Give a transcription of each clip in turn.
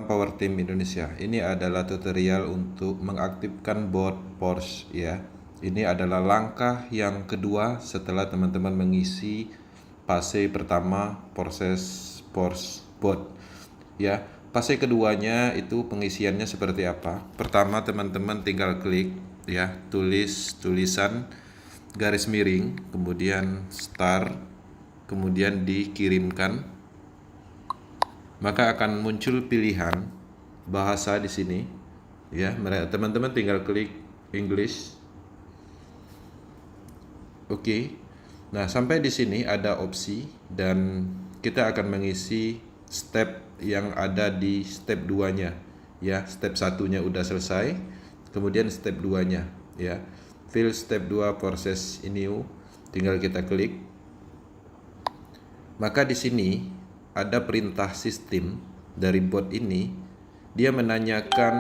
Power Team Indonesia. Ini adalah tutorial untuk mengaktifkan bot Porsche ya. Ini adalah langkah yang kedua setelah teman-teman mengisi fase pertama proses Porsche bot ya. Fase keduanya itu pengisiannya seperti apa? Pertama teman-teman tinggal klik ya, tulisan garis miring, kemudian start, kemudian dikirimkan. Maka akan muncul pilihan bahasa di sini ya. Teman-teman tinggal klik English. Oke. Nah, sampai di sini ada opsi dan kita akan mengisi step yang ada di step 2-nya ya. Step 1-nya udah selesai, kemudian step 2-nya ya. Fill step 2 proses new, tinggal kita klik. Maka di sini ada perintah sistem dari bot ini. Dia menanyakan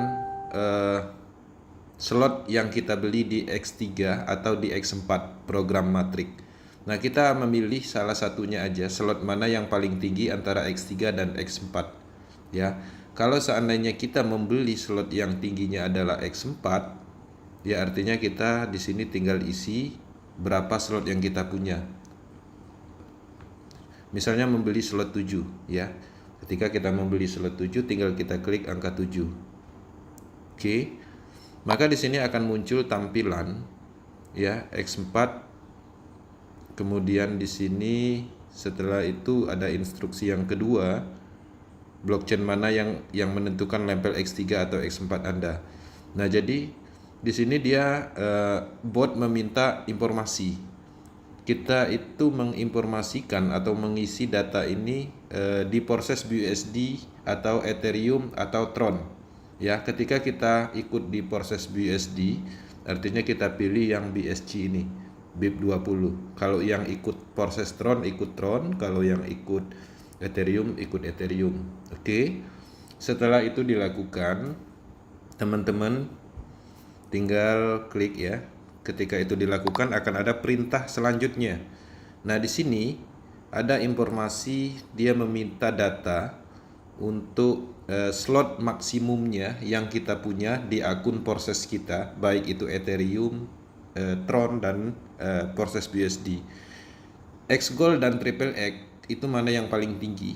slot yang kita beli di X3 atau di X4 program Matrix. Nah, kita memilih salah satunya aja, slot mana yang paling tinggi antara X3 dan X4 ya. Kalau seandainya kita membeli slot yang tingginya adalah X4 ya, artinya kita di sini tinggal isi berapa slot yang kita punya. Misalnya membeli slot 7 ya. Ketika kita membeli slot 7 tinggal kita klik angka 7. Oke. Maka di sini akan muncul tampilan ya X4. Kemudian di sini setelah itu ada instruksi yang kedua, blockchain mana yang menentukan label X3 atau X4 Anda. Nah, jadi di sini dia bot meminta informasi. Kita itu menginformasikan atau mengisi data ini di proses BUSD atau Ethereum atau Tron ya. Ketika kita ikut di proses BUSD, artinya kita pilih yang BSC ini, BIP20. Kalau yang ikut proses Tron ikut Tron, kalau yang ikut Ethereum ikut Ethereum. Oke. Setelah itu dilakukan, teman-teman tinggal klik ya. Ketika itu dilakukan akan ada perintah selanjutnya. Nah, di sini ada informasi, dia meminta data untuk slot maksimumnya yang kita punya di akun proses kita, baik itu Ethereum, Tron dan proses BUSD. Xgold dan Triple X itu mana yang paling tinggi?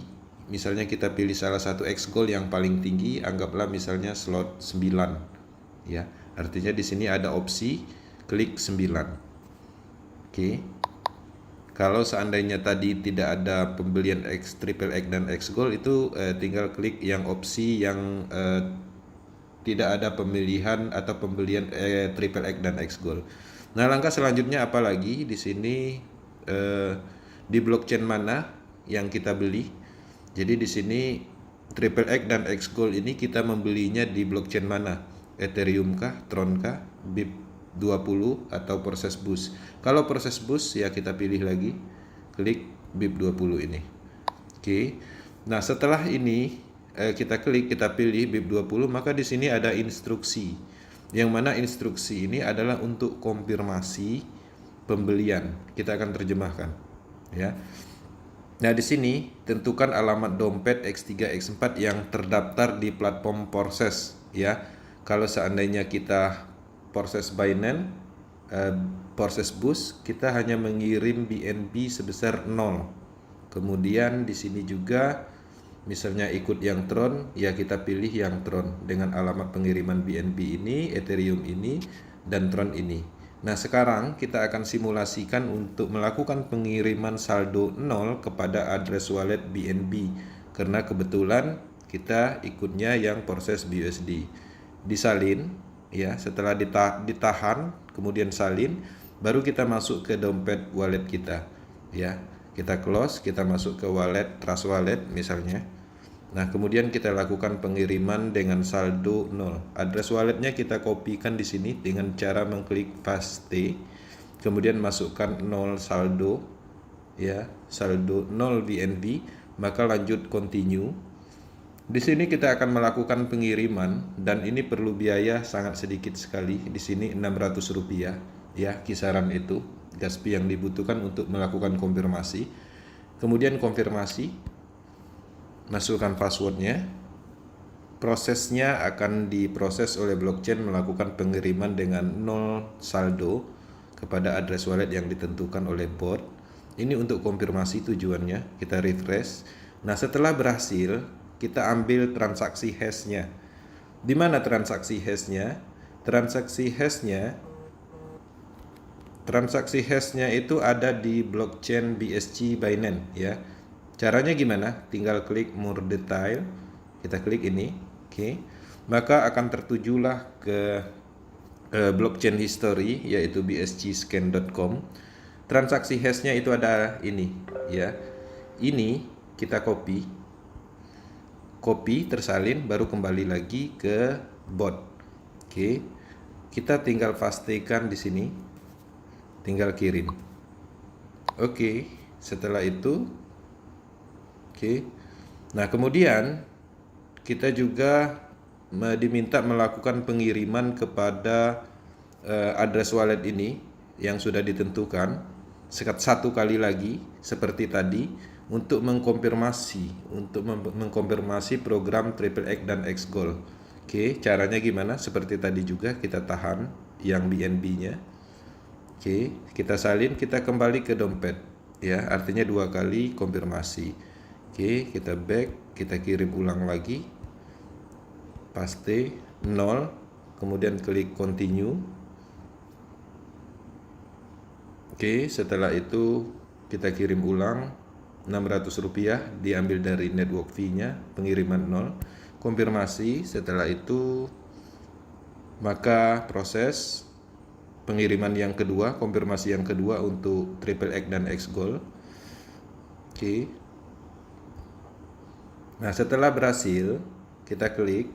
Misalnya kita pilih salah satu Xgold yang paling tinggi, anggaplah misalnya slot 9 ya. Artinya di sini ada opsi klik 9. Oke. Kalau seandainya tadi tidak ada pembelian X Triple X dan X Gold, itu tinggal klik yang opsi yang tidak ada pemilihan atau pembelian Triple X dan X Gold. Nah, langkah selanjutnya apa lagi? Di sini di blockchain mana yang kita beli. Jadi di sini Triple X dan X Gold ini kita membelinya di blockchain mana? Ethereum kah, Tron kah, BIP20 atau proses boost. Kalau proses boost ya kita pilih lagi, klik BIP20 ini. Oke. Nah, setelah ini kita klik, kita pilih BIP20, maka di sini ada instruksi. Yang mana instruksi ini adalah untuk konfirmasi pembelian. Kita akan terjemahkan ya. Nah, di sini tentukan alamat dompet X3 X4 yang terdaftar di platform proses ya. Kalau seandainya kita proses Binance, proses boost, kita hanya mengirim BNB sebesar 0. Kemudian di sini juga misalnya ikut yang Tron, ya kita pilih yang Tron dengan alamat pengiriman BNB ini, Ethereum ini, dan Tron ini. Nah, sekarang kita akan simulasikan untuk melakukan pengiriman saldo 0 kepada address wallet BNB, karena kebetulan kita ikutnya yang proses BUSD. Disalin ya, setelah ditahan kemudian salin, baru kita masuk ke dompet wallet kita ya. Kita close, kita masuk ke wallet, Trust Wallet misalnya. Nah, kemudian kita lakukan pengiriman dengan saldo 0. Address walletnya kita kopikan di sini dengan cara mengklik paste, kemudian masukkan 0 saldo ya, saldo 0 BNB, maka lanjut continue. Di sini kita akan melakukan pengiriman dan ini perlu biaya sangat sedikit sekali. Di sini Rp600 ya, kisaran itu gas fee yang dibutuhkan untuk melakukan konfirmasi. Kemudian konfirmasi, masukkan passwordnya, prosesnya akan diproses oleh blockchain melakukan pengiriman dengan 0 saldo kepada address wallet yang ditentukan oleh bot. Ini untuk konfirmasi tujuannya, kita refresh. Nah, setelah berhasil, kita ambil transaksi hashnya. Di mana transaksi hashnya? Transaksi hashnya itu ada di blockchain BSC Binance ya. Caranya gimana? Tinggal klik more detail. Kita klik ini, oke. Maka akan tertujulah ke blockchain history yaitu bscscan.com. Transaksi hashnya itu ada ini ya. Ini kita copy tersalin baru kembali lagi ke bot. Oke. Kita tinggal pastikan di sini. Tinggal kirim. Oke, setelah itu oke. Nah, kemudian kita juga diminta melakukan pengiriman kepada address wallet ini yang sudah ditentukan satu kali lagi seperti tadi untuk mengkonfirmasi program Triple X dan X Gold. Oke, caranya gimana? Seperti tadi juga kita tahan yang BNB-nya. Oke, kita salin, kita kembali ke dompet ya, artinya 2 kali konfirmasi. Oke, kita back, kita kirim ulang lagi. Paste 0, kemudian klik continue. Oke, setelah itu kita kirim ulang Rp600, diambil dari network fee-nya, pengiriman 0. Konfirmasi, setelah itu maka proses pengiriman yang kedua, konfirmasi yang kedua untuk Triple X dan X Gold. Oke. Nah, setelah berhasil, kita klik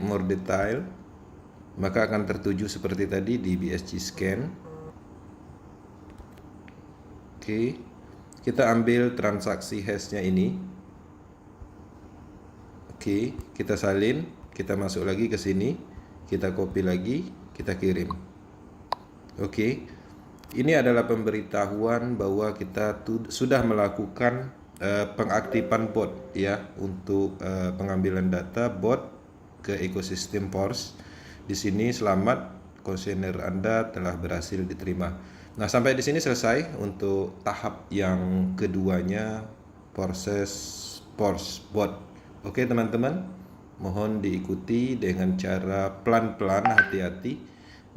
more detail, maka akan tertuju seperti tadi di BSC Scan. Oke. Kita ambil transaksi hashnya ini. Oke, kita salin, kita masuk lagi ke sini, kita copy lagi, kita kirim. Oke, ini adalah pemberitahuan bahwa kita sudah melakukan pengaktifan bot ya untuk pengambilan data bot ke ekosistem Pors. Di sini selamat, kuesioner Anda telah berhasil diterima. Nah, sampai di sini selesai untuk tahap yang keduanya proses Pors bot. Oke teman-teman, mohon diikuti dengan cara pelan-pelan, hati-hati.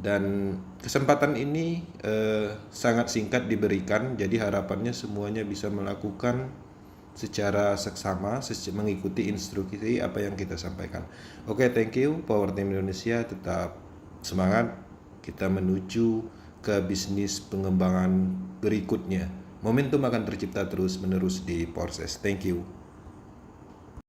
Dan kesempatan ini sangat singkat diberikan, jadi harapannya semuanya bisa melakukan secara seksama, mengikuti instruksi apa yang kita sampaikan. Oke, thank you Power Team Indonesia, tetap semangat, kita menuju ke bisnis pengembangan berikutnya. Momentum akan tercipta terus menerus di Porses. Thank you.